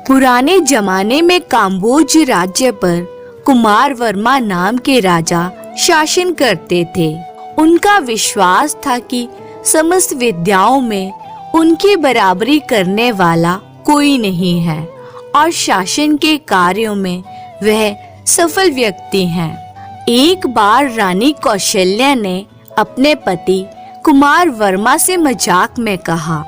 पुराने जमाने में काम्बोज राज्य पर कुमार वर्मा नाम के राजा शासन करते थे। उनका विश्वास था कि समस्त विद्याओं में उनकी बराबरी करने वाला कोई नहीं है और शासन के कार्यों में वह सफल व्यक्ति हैं। एक बार रानी कौशल्या ने अपने पति कुमार वर्मा से मजाक में कहा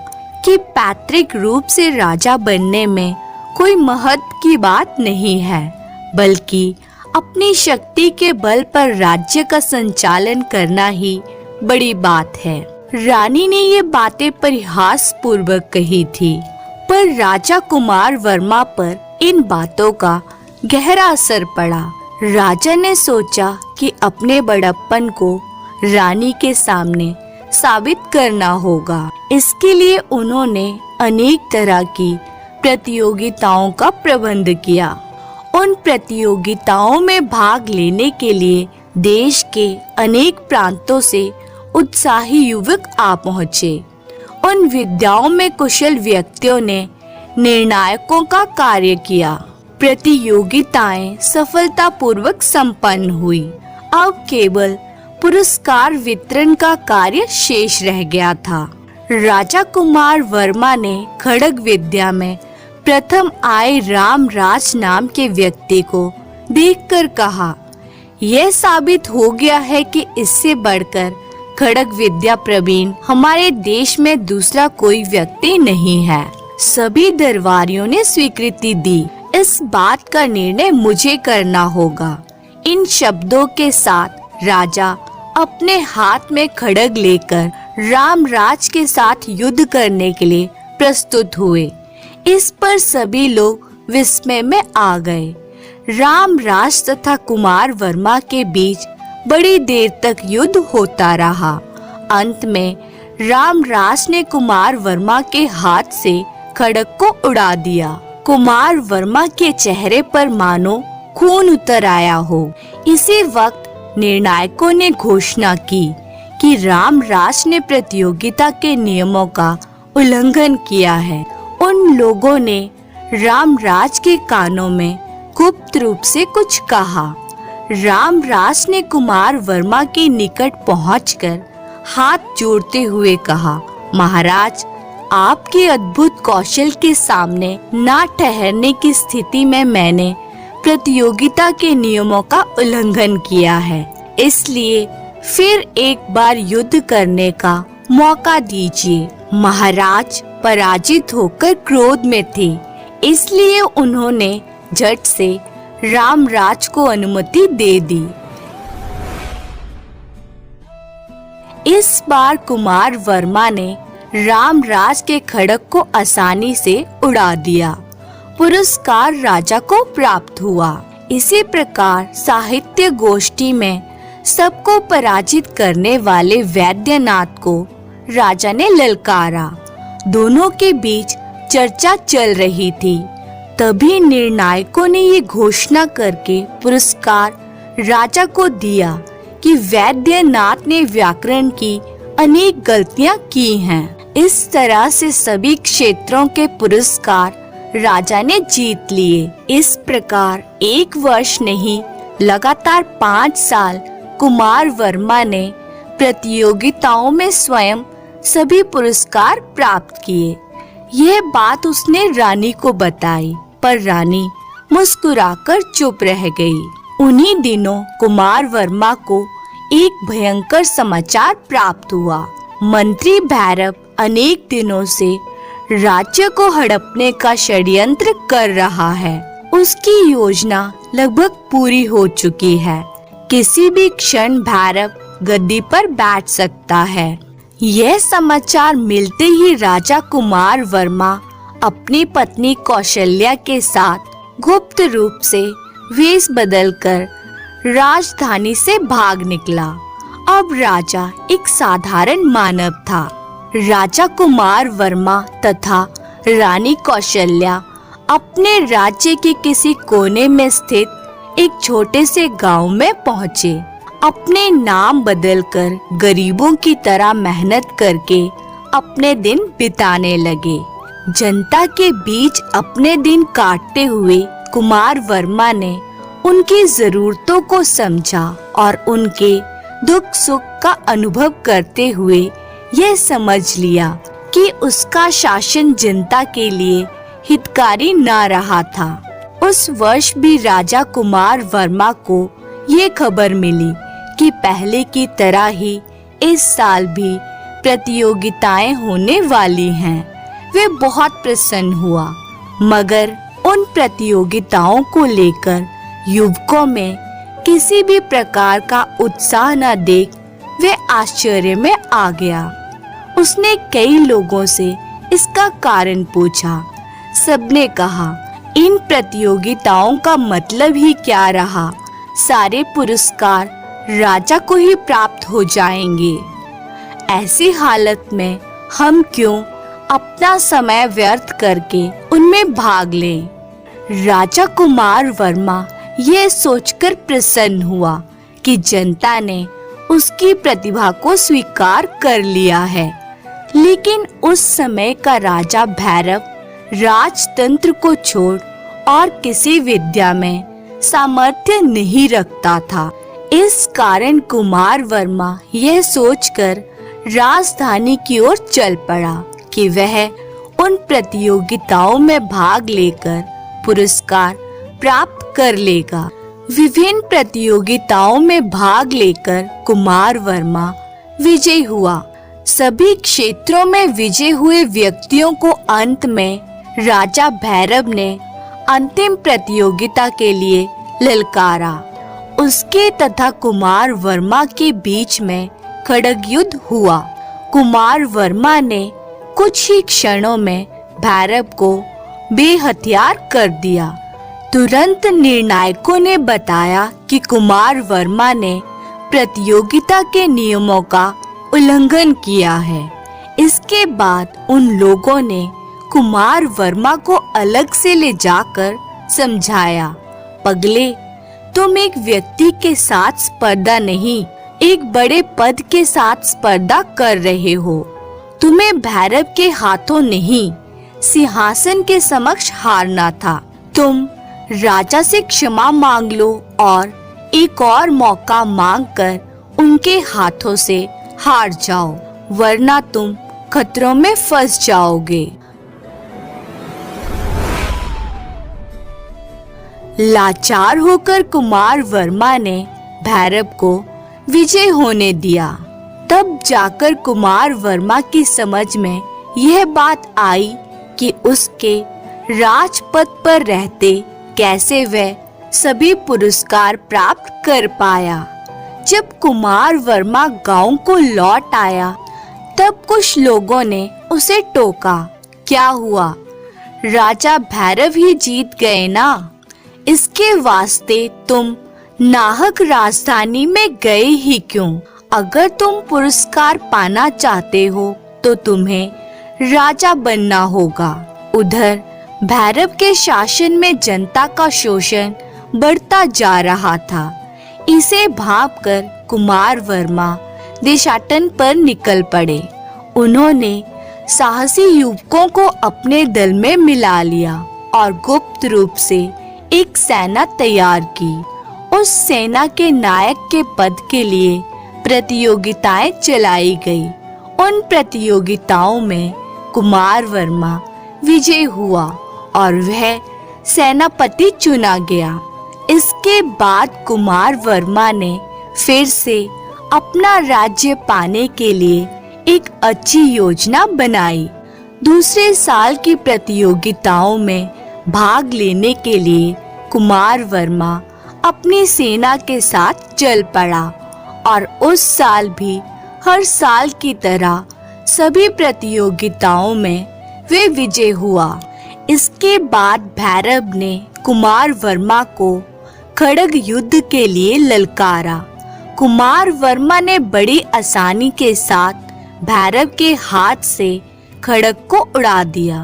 कि पैतृक रूप से राजा बनने में कोई महत्व की बात नहीं है, बल्कि अपनी शक्ति के बल पर राज्य का संचालन करना ही बड़ी बात है। रानी ने ये बातें परिहास पूर्वक कही थी, पर राजा कुमार वर्मा पर इन बातों का गहरा असर पड़ा। राजा ने सोचा कि अपने बड़प्पन को रानी के सामने साबित करना होगा। इसके लिए उन्होंने अनेक तरह की प्रतियोगिताओं का प्रबंध किया। उन प्रतियोगिताओं में भाग लेने के लिए देश के अनेक प्रांतों से उत्साही युवक आ पहुँचे। उन विद्याओं में कुशल व्यक्तियों ने निर्णायकों का कार्य किया। प्रतियोगिताएं सफलतापूर्वक संपन्न हुई। अब केवल पुरस्कार वितरण का कार्य शेष रह गया था। राजा कुमार वर्मा ने खड्ग विद्या में प्रथम आए रामराज नाम के व्यक्ति को देखकर कहा, यह साबित हो गया है कि इससे बढ़कर खड्ग विद्या प्रवीण हमारे देश में दूसरा कोई व्यक्ति नहीं है। सभी दरबारियों ने स्वीकृति दी। इस बात का निर्णय मुझे करना होगा। इन शब्दों के साथ राजा अपने हाथ में खड्ग लेकर रामराज के साथ युद्ध करने के लिए प्रस्तुत हुए। इस पर सभी लोग विस्मय में आ गए। रामराज तथा कुमार वर्मा के बीच बड़ी देर तक युद्ध होता रहा। अंत में रामराज ने कुमार वर्मा के हाथ से खड्ग को उड़ा दिया। कुमार वर्मा के चेहरे पर मानो खून उतर आया हो। इसी वक्त निर्णायकों ने घोषणा की कि रामराज ने प्रतियोगिता के नियमों का उल्लंघन किया है। उन लोगों ने रामराज के कानों में गुप्त रूप से कुछ कहा। रामराज ने कुमार वर्मा के निकट पहुंचकर हाथ जोड़ते हुए कहा, महाराज, आपके अद्भुत कौशल के सामने ना ठहरने की स्थिति में मैंने प्रतियोगिता के नियमों का उल्लंघन किया है। इसलिए फिर एक बार युद्ध करने का मौका दीजिए। महाराज पराजित होकर क्रोध में थे, इसलिए उन्होंने झट से रामराज को अनुमति दे दी। इस बार कुमार वर्मा ने रामराज के खड्ग को आसानी से उड़ा दिया। पुरस्कार राजा को प्राप्त हुआ। इसी प्रकार साहित्य गोष्ठी में सबको पराजित करने वाले वैद्यनाथ को राजा ने ललकारा। दोनों के बीच चर्चा चल रही थी। तभी निर्णायकों ने ये घोषणा करके पुरस्कार राजा को दिया कि वैद्यनाथ ने व्याकरण की अनेक गलतियां की हैं। इस तरह से सभी क्षेत्रों के पुरस्कार राजा ने जीत लिए। इस प्रकार एक वर्ष नहीं, लगातार 5 साल कुमार वर्मा ने प्रतियोगिताओं में स्वयं सभी पुरस्कार प्राप्त किए। यह बात उसने रानी को बताई, पर रानी मुस्कुराकर चुप रह गई। उन्हीं दिनों कुमार वर्मा को एक भयंकर समाचार प्राप्त हुआ। मंत्री भैरव अनेक दिनों से राज्य को हड़पने का षड्यंत्र कर रहा है। उसकी योजना लगभग पूरी हो चुकी है। किसी भी क्षण भैरव गद्दी पर बैठ सकता है। यह समाचार मिलते ही राजा कुमार वर्मा अपनी पत्नी कौशल्या के साथ गुप्त रूप से वेश बदलकर राजधानी से भाग निकला। अब राजा एक साधारण मानव था। राजा कुमार वर्मा तथा रानी कौशल्या अपने राज्य के किसी कोने में स्थित एक छोटे से गांव में पहुँचे। अपने नाम बदलकर गरीबों की तरह मेहनत करके अपने दिन बिताने लगे। जनता के बीच अपने दिन काटते हुए कुमार वर्मा ने उनकी जरूरतों को समझा और उनके दुख सुख का अनुभव करते हुए यह समझ लिया कि उसका शासन जनता के लिए हितकारी ना रहा था। उस वर्ष भी राजा कुमार वर्मा को ये खबर मिली कि पहले की तरह ही इस साल भी प्रतियोगिताएं होने वाली हैं। वे बहुत प्रसन्न हुआ, मगर उन प्रतियोगिताओं को लेकर युवकों में किसी भी प्रकार का उत्साह न देख वे आश्चर्य में आ गया। उसने कई लोगों से इसका कारण पूछा। सबने कहा, इन प्रतियोगिताओं का मतलब ही क्या रहा, सारे पुरस्कार राजा को ही प्राप्त हो जाएंगे। ऐसी हालत में हम क्यों अपना समय व्यर्थ करके उनमें भाग लें। राजा कुमार वर्मा यह सोचकर प्रसन्न हुआ कि जनता ने उसकी प्रतिभा को स्वीकार कर लिया है। लेकिन उस समय का राजा भैरव राजतंत्र को छोड़ और किसी विद्या में सामर्थ्य नहीं रखता था। इस कारण कुमार वर्मा यह सोचकर राजधानी की ओर चल पड़ा कि वह उन प्रतियोगिताओं में भाग लेकर पुरस्कार प्राप्त कर लेगा। विभिन्न प्रतियोगिताओं में भाग लेकर कुमार वर्मा विजयी हुआ। सभी क्षेत्रों में विजय हुए व्यक्तियों को अंत में राजा भैरव ने अंतिम प्रतियोगिता के लिए ललकारा। उसके तथा कुमार वर्मा के बीच में खड़ग युद्ध हुआ। कुमार वर्मा ने कुछ ही क्षणों में भैरव को बेहथियार कर दिया। तुरंत निर्णायकों ने बताया कि कुमार वर्मा ने प्रतियोगिता के नियमों का उल्लंघन किया है। इसके बाद उन लोगों ने कुमार वर्मा को अलग से ले जाकर समझाया, पगले, तुम एक व्यक्ति के साथ स्पर्धा नहीं, एक बड़े पद के साथ स्पर्धा कर रहे हो। तुम्हें भैरव के हाथों नहीं, सिंहासन के समक्ष हारना था। तुम राजा से क्षमा मांग लो और एक और मौका मांगकर उनके हाथों से हार जाओ, वरना तुम खतरों में फंस जाओगे। लाचार होकर कुमार वर्मा ने भैरव को विजय होने दिया। तब जाकर कुमार वर्मा की समझ में यह बात आई कि उसके राजपद पर रहते कैसे वह सभी पुरस्कार प्राप्त कर पाया। जब कुमार वर्मा गांव को लौट आया, तब कुछ लोगों ने उसे टोका, क्या हुआ, राजा भैरव ही जीत गए ना, इसके वास्ते तुम नाहक राजधानी में गए ही क्यों? अगर तुम पुरस्कार पाना चाहते हो तो तुम्हें राजा बनना होगा। उधर भैरव के शासन में जनता का शोषण बढ़ता जा रहा था। इसे भांपकर कुमार वर्मा देशाटन पर निकल पड़े। उन्होंने साहसी युवकों को अपने दल में मिला लिया और गुप्त रूप से एक सेना तैयार की। उस सेना के नायक के पद के लिए प्रतियोगिताएं चलाई गई। उन प्रतियोगिताओं में कुमार वर्मा विजय हुआ और वह सेनापति चुना गया। इसके बाद कुमार वर्मा ने फिर से अपना राज्य पाने के लिए एक अच्छी योजना बनाई। दूसरे साल की प्रतियोगिताओं में भाग लेने के लिए कुमार वर्मा अपनी सेना के साथ चल पड़ा और उस साल भी हर साल की तरह सभी प्रतियोगिताओं में वे विजय हुआ। इसके बाद भैरव ने कुमार वर्मा को खड़ग युद्ध के लिए ललकारा। कुमार वर्मा ने बड़ी आसानी के साथ भैरव के हाथ से खड़ग को उड़ा दिया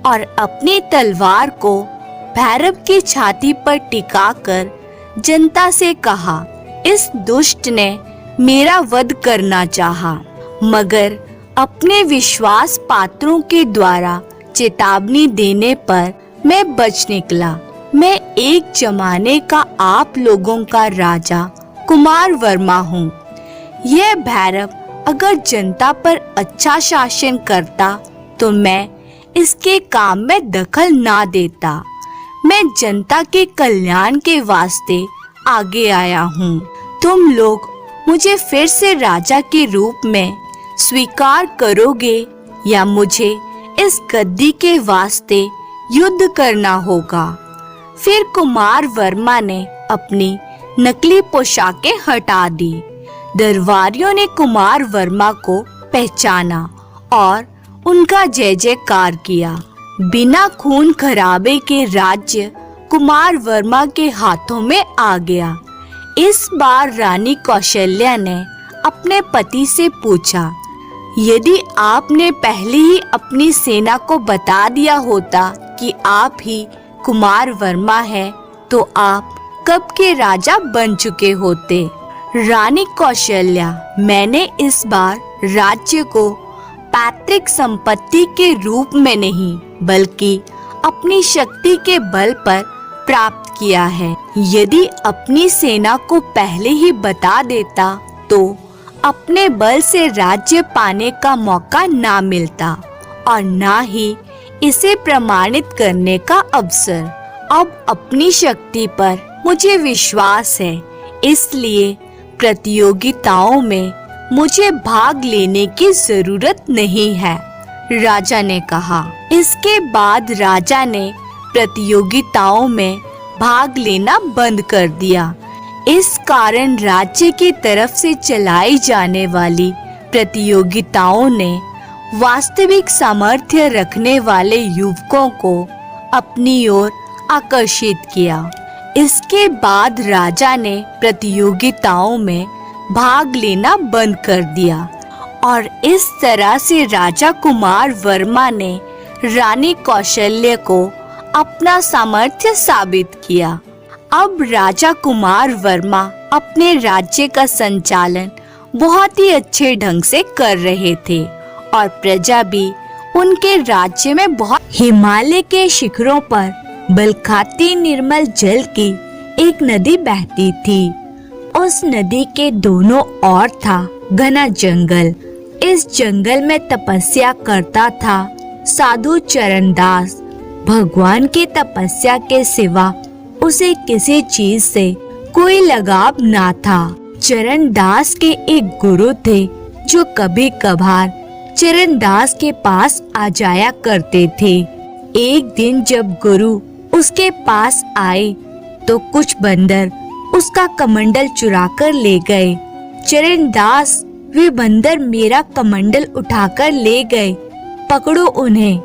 और अपनी तलवार को भैरव की छाती पर टिकाकर जनता से कहा, इस दुष्ट ने मेरा वध करना चाहा, मगर अपने विश्वास पात्रों के द्वारा चेतावनी देने पर मैं बच निकला। मैं एक जमाने का आप लोगों का राजा कुमार वर्मा हूँ। यह भैरव अगर जनता पर अच्छा शासन करता तो मैं इसके काम में दखल ना देता। मैं जनता के कल्याण के वास्ते आगे आया हूँ। तुम लोग मुझे फिर से राजा के रूप में स्वीकार करोगे या मुझे इस गद्दी के वास्ते युद्ध करना होगा। फिर कुमार वर्मा ने अपनी नकली पोशाकें हटा दी। दरबारियों ने कुमार वर्मा को पहचाना और उनका जय जयकार किया। बिना खून खराबे के राज्य कुमार वर्मा के हाथों में आ गया। इस बार रानी कौशल्या ने अपने पति से पूछा, यदि आपने पहले ही अपनी सेना को बता दिया होता कि आप ही कुमार वर्मा हैं, तो आप कब के राजा बन चुके होते। रानी कौशल्या, मैंने इस बार राज्य को पैतृक संपत्ति के रूप में नहीं बल्कि अपनी शक्ति के बल पर प्राप्त किया है। यदि अपनी सेना को पहले ही बता देता तो अपने बल से राज्य पाने का मौका ना मिलता और ना ही इसे प्रमाणित करने का अवसर। अब अपनी शक्ति पर मुझे विश्वास है, इसलिए प्रतियोगिताओं में मुझे भाग लेने की जरूरत नहीं है, राजा ने कहा। इसके बाद राजा ने प्रतियोगिताओं में भाग लेना बंद कर दिया। इस कारण राज्य की तरफ से चलाई जाने वाली प्रतियोगिताओं ने वास्तविक सामर्थ्य रखने वाले युवकों को अपनी ओर आकर्षित किया। इसके बाद राजा ने प्रतियोगिताओं में भाग लेना बंद कर दिया और इस तरह से राजा कुमार वर्मा ने रानी कौशल्या को अपना सामर्थ्य साबित किया। अब राजा कुमार वर्मा अपने राज्य का संचालन बहुत ही अच्छे ढंग से कर रहे थे और प्रजा भी उनके राज्य में बहुत। हिमालय के शिखरों पर बलखाती निर्मल जल की एक नदी बहती थी। उस नदी के दोनों ओर था घना जंगल। इस जंगल में तपस्या करता था साधु चरणदास। भगवान की तपस्या के सिवा उसे किसी चीज से कोई लगाव ना था। चरणदास के एक गुरु थे जो कभी कभार चरणदास के पास आ जाया करते थे। एक दिन जब गुरु उसके पास आए तो कुछ बंदर उसका कमंडल चुराकर ले गए। चरणदास, वे बंदर मेरा कमंडल उठाकर ले गए, पकड़ो उन्हें।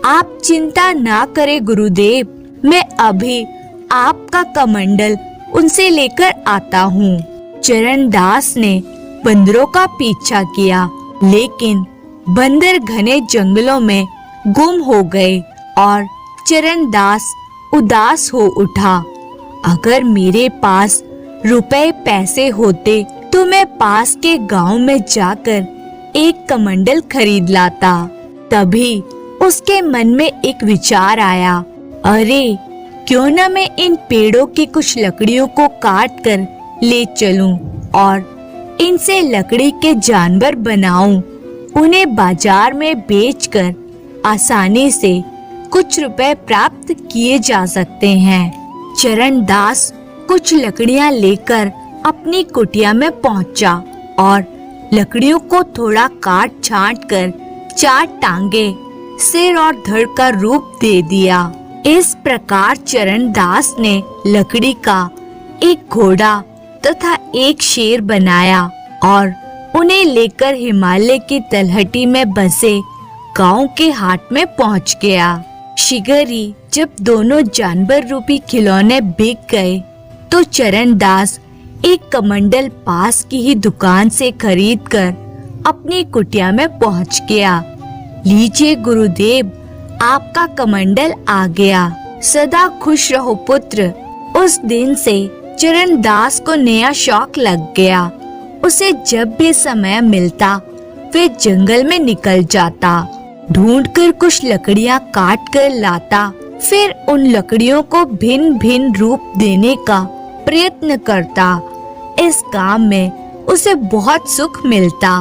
आप चिंता ना करें गुरुदेव, मैं अभी आपका कमंडल उनसे लेकर आता हूँ। चरणदास ने बंदरों का पीछा किया, लेकिन बंदर घने जंगलों में गुम हो गए और चरणदास उदास हो उठा। अगर मेरे पास रुपए पैसे होते तो मैं पास के गांव में जाकर एक कमंडल खरीद लाता। तभी उसके मन में एक विचार आया, अरे क्यों न मैं इन पेड़ों की कुछ लकड़ियों को काट कर ले चलूं और इनसे लकड़ी के जानवर बनाऊं। उन्हें बाजार में बेचकर आसानी से कुछ रुपए प्राप्त किए जा सकते हैं। चरणदास कुछ लकड़ियां लेकर अपनी कुटिया में पहुंचा और लकड़ियों को थोड़ा काट छांट कर 4 टांगे, सिर और धड़ का रूप दे दिया। इस प्रकार चरणदास ने लकड़ी का एक घोड़ा तथा एक शेर बनाया और उन्हें लेकर हिमालय की तलहटी में बसे गांव के हाट में पहुंच गया। शीघ्र ही जब दोनों जानवर रूपी खिलौने बिक गए तो चरणदास एक कमंडल पास की ही दुकान से खरीदकर अपनी कुटिया में पहुंच गया। लीजिए गुरुदेव, आपका कमंडल आ गया। सदा खुश रहो पुत्र। उस दिन से चरणदास को नया शौक लग गया। उसे जब भी समय मिलता वे जंगल में निकल जाता ढूंढकर कुछ लकड़ियां काट कर लाता, फिर उन लकड़ियों को भिन्न भिन्न रूप देने का प्रयत्न करता। इस काम में उसे बहुत सुख मिलता।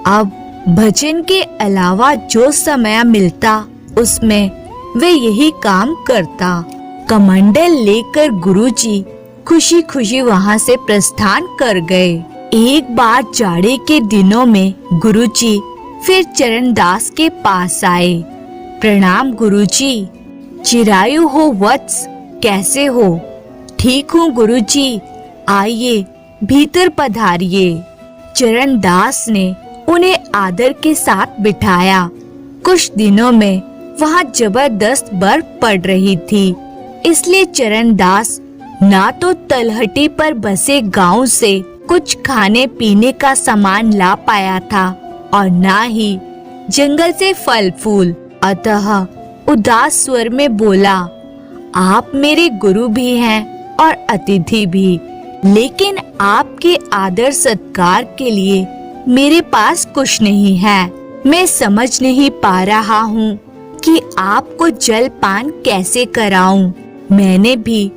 अब भजन के अलावा जो समय मिलता उसमें वे यही काम करता। कमंडल लेकर गुरुजी खुशी खुशी वहाँ से प्रस्थान कर गए। एक बार जाड़े के दिनों में गुरुजी फिर चरणदास के पास आए। प्रणाम गुरुजी। चिरायु हो वत्स, कैसे हो? ठीक हूँ गुरुजी, आइए भीतर पधारिए। चरणदास ने उन्हें आदर के साथ बिठाया। कुछ दिनों में वहाँ जबरदस्त बर्फ पड़ रही थी, इसलिए चरणदास ना तो तलहटी पर बसे गांव से कुछ खाने पीने का सामान ला पाया था और ना ही जंगल से फल फूल। अतः उदास स्वर में बोला, आप मेरे गुरु भी हैं और अतिथि भी, लेकिन आपके आदर सत्कार के लिए मेरे पास कुछ नहीं है। मैं समझ नहीं पा रहा हूँ कि आपको जलपान कैसे कराऊं। मैंने भी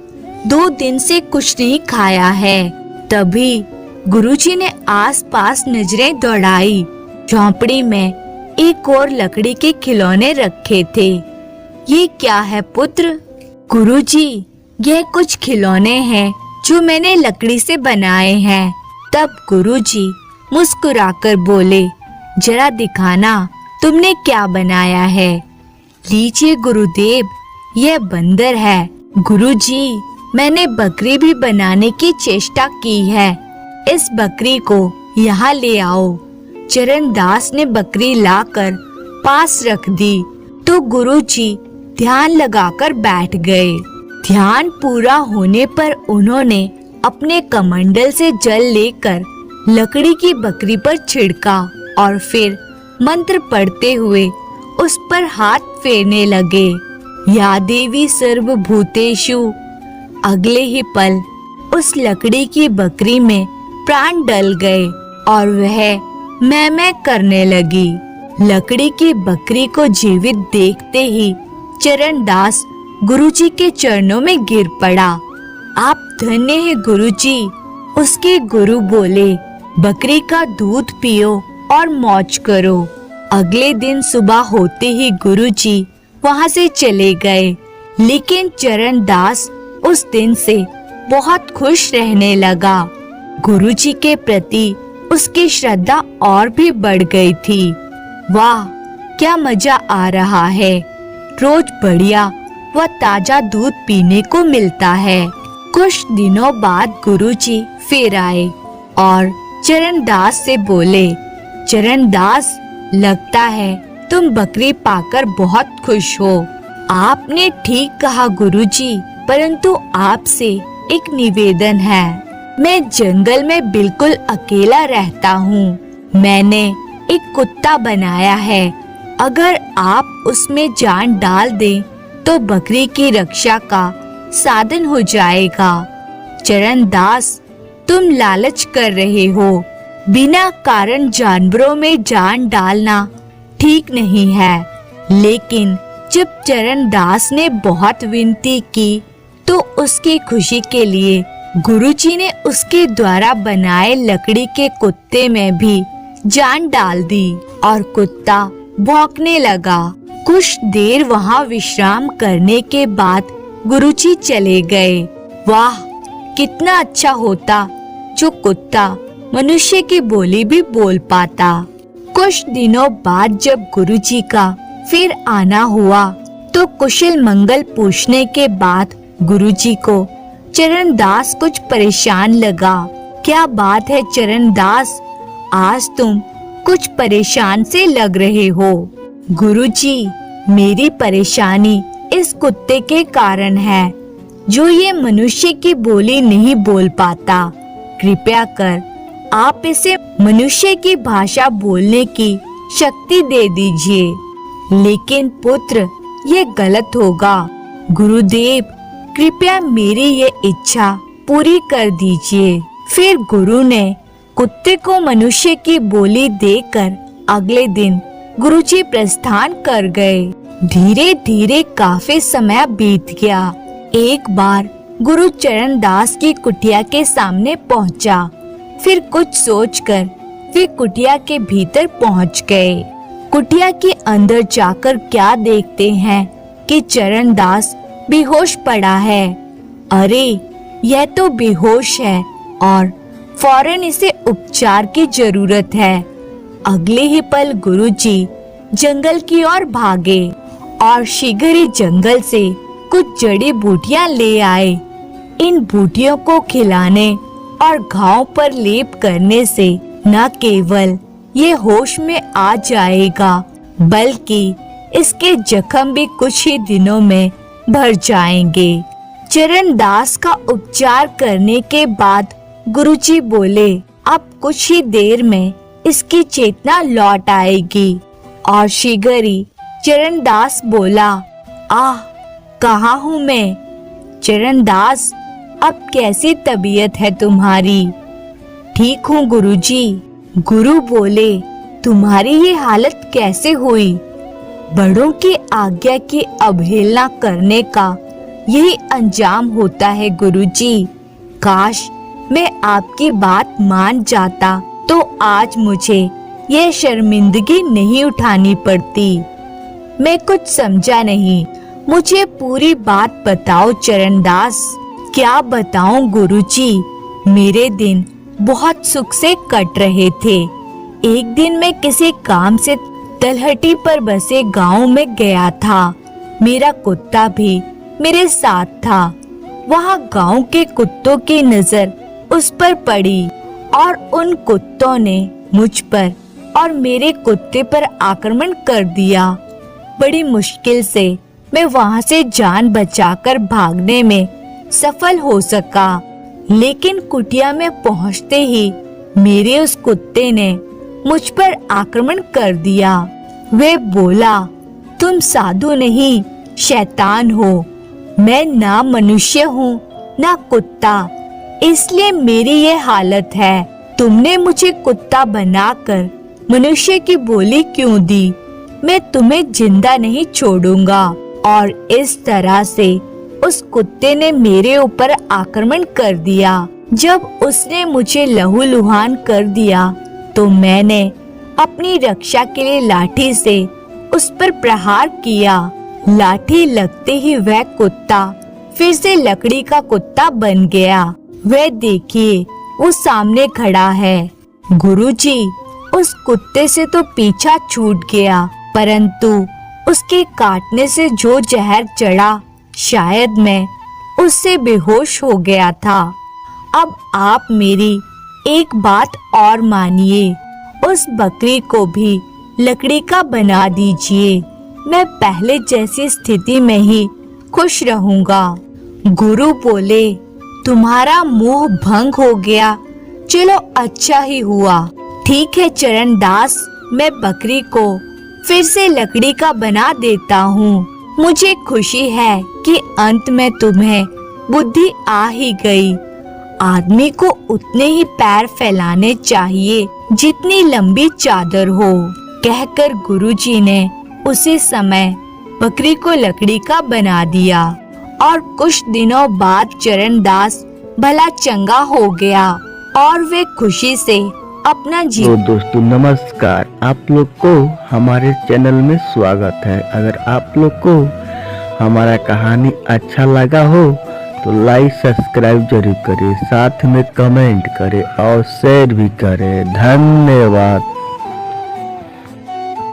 2 दिन से कुछ नहीं खाया है। तभी गुरुजी ने आसपास नजरें दौड़ाई। झोंपड़ी में एक और लकड़ी के खिलौने रखे थे। ये क्या है पुत्र? गुरुजी, यह कुछ खिलौने हैं जो मैंने लकड़ी से बनाए हैं। तब गुरुजी मुस्कुराकर बोले, जरा दिखाना तुमने क्या बनाया है। लीजिए गुरुदेव, यह बंदर है। गुरुजी, मैंने बकरी भी बनाने की चेष्टा की है। इस बकरी को यहाँ ले आओ। चरणदास ने बकरी लाकर पास रख दी तो गुरुजी ध्यान लगाकर बैठ गए। ध्यान पूरा होने पर उन्होंने अपने कमंडल से जल लेकर लकड़ी की बकरी पर छिड़का और फिर मंत्र पढ़ते हुए उस पर हाथ फेरने लगे। या देवी सर्वभूतेषु। अगले ही पल उस लकड़ी की बकरी में प्राण डल गए और वह मैं करने लगी। लकड़ी की बकरी को जीवित देखते ही चरणदास गुरुजी के चरणों में गिर पड़ा। आप धन्य हैं गुरुजी। उसके गुरु बोले, बकरी का दूध पियो और मौज करो। अगले दिन सुबह होते ही गुरुजी वहाँ से चले गए, लेकिन चरणदास उस दिन से बहुत खुश रहने लगा। गुरुजी के प्रति उसकी श्रद्धा और भी बढ़ गई थी। वाह, क्या मजा आ रहा है। रोज बढ़िया व ताजा दूध पीने को मिलता है। कुछ दिनों बाद गुरुजी फिर आए और चरणदास से बोले, चरणदास, लगता है तुम बकरी पाकर बहुत खुश हो। आपने ठीक कहा गुरुजी, परंतु आपसे एक निवेदन है। मैं जंगल में बिल्कुल अकेला रहता हूँ। मैंने एक कुत्ता बनाया है। अगर आप उसमें जान डाल दें तो बकरी की रक्षा का साधन हो जाएगा। चरणदास, तुम लालच कर रहे हो। बिना कारण जानवरों में जान डालना ठीक नहीं है। लेकिन जब चरणदास ने बहुत विनती की तो उसकी खुशी के लिए गुरुजी ने उसके द्वारा बनाए लकड़ी के कुत्ते में भी जान डाल दी और कुत्ता भौंकने लगा। कुछ देर वहाँ विश्राम करने के बाद गुरुजी चले गए। वाह, कितना अच्छा होता जो कुत्ता मनुष्य की बोली भी बोल पाता। कुछ दिनों बाद जब गुरुजी का फिर आना हुआ तो कुशल मंगल पूछने के बाद गुरुजी को चरणदास कुछ परेशान लगा। क्या बात है चरणदास, आज तुम कुछ परेशान से लग रहे हो। गुरुजी, मेरी परेशानी इस कुत्ते के कारण है जो ये मनुष्य की बोली नहीं बोल पाता। कृपया कर आप इसे मनुष्य की भाषा बोलने की शक्ति दे दीजिए। लेकिन पुत्र, ये गलत होगा। गुरुदेव, कृपया मेरी ये इच्छा पूरी कर दीजिए। फिर गुरु ने कुत्ते को मनुष्य की बोली देकर अगले दिन गुरुजी प्रस्थान कर गए। धीरे धीरे काफी समय बीत गया। एक बार गुरु चरणदास की कुटिया के सामने पहुंचा। फिर कुछ सोचकर वे कुटिया के भीतर पहुंच गए। कुटिया के अंदर जाकर क्या देखते हैं कि चरणदास बेहोश पड़ा है। अरे यह तो बेहोश है और फौरन इसे उपचार की जरूरत है। अगले ही पल गुरुजी जंगल की ओर भागे और शीघ्र ही जंगल से कुछ जड़ी बूटियां ले आए। इन बूटियों को खिलाने और घाव पर लेप करने से न केवल ये होश में आ जाएगा बल्कि इसके जख्म भी कुछ ही दिनों में भर जाएंगे। चरणदास का उपचार करने के बाद गुरुजी बोले, अब कुछ ही देर में इसकी चेतना लौट आएगी। और शीघ्र ही चरणदास बोला, आह कहाँ हूँ मैं? चरणदास, अब कैसी तबीयत है तुम्हारी? ठीक हूँ गुरुजी। गुरु बोले, तुम्हारी ये हालत कैसे हुई? बड़ों की आज्ञा की अवहेलना करने का यही अंजाम होता है गुरुजी। काश मैं आपकी बात मान जाता तो आज मुझे ये शर्मिंदगी नहीं उठानी पड़ती। मैं कुछ समझा नहीं, मुझे पूरी बात बताओ चरणदास। क्या बताऊं गुरुजी, मेरे दिन बहुत सुख से कट रहे थे। एक दिन मैं किसी काम से तलहटी पर बसे गांव में गया था। मेरा कुत्ता भी मेरे साथ था। वहां गांव के कुत्तों की नजर उस पर पड़ी और उन कुत्तों ने मुझ पर और मेरे कुत्ते पर आक्रमण कर दिया। बड़ी मुश्किल से मैं वहां से जान बचाकर भागने में सफल हो सका, लेकिन कुटिया में पहुंचते ही मेरे उस कुत्ते ने मुझ पर आक्रमण कर दिया। वे बोला, तुम साधु नहीं शैतान हो। मैं ना मनुष्य हूँ ना कुत्ता, इसलिए मेरी ये हालत है। तुमने मुझे कुत्ता बनाकर मनुष्य की बोली क्यों दी? मैं तुम्हें जिंदा नहीं छोड़ूंगा। और इस तरह से उस कुत्ते ने मेरे ऊपर आक्रमण कर दिया। जब उसने मुझे लहूलुहान कर दिया तो मैंने अपनी रक्षा के लिए लाठी से उस पर प्रहार किया। लाठी लगते ही वह कुत्ता फिर से लकड़ी का कुत्ता बन गया। वह देखिए, वो सामने खड़ा है। गुरुजी, उस कुत्ते से तो पीछा छूट गया, परंतु उसके काटने से जो जहर चढ़ा, शायद मैं उससे बेहोश हो गया था। अब आप मेरी एक बात और मानिए, उस बकरी को भी लकड़ी का बना दीजिए। मैं पहले जैसी स्थिति में ही खुश रहूंगा। गुरु बोले, तुम्हारा मोह भंग हो गया। चलो अच्छा ही हुआ। ठीक है चरणदास, मैं बकरी को फिर से लकड़ी का बना देता हूँ। मुझे खुशी है कि अंत में तुम्हें बुद्धि आ ही गई। आदमी को उतने ही पैर फैलाने चाहिए जितनी लंबी चादर हो। कहकर गुरुजी ने उसी समय बकरी को लकड़ी का बना दिया और कुछ दिनों बाद चरणदास भला चंगा हो गया और वे खुशी से अपना जीवन। तो दोस्तों नमस्कार, आप लोग को हमारे चैनल में स्वागत है। अगर आप लोग को हमारा कहानी अच्छा लगा हो तो लाइक सब्सक्राइब जरूर करें, साथ में कमेंट करें और शेयर भी करें। धन्यवाद।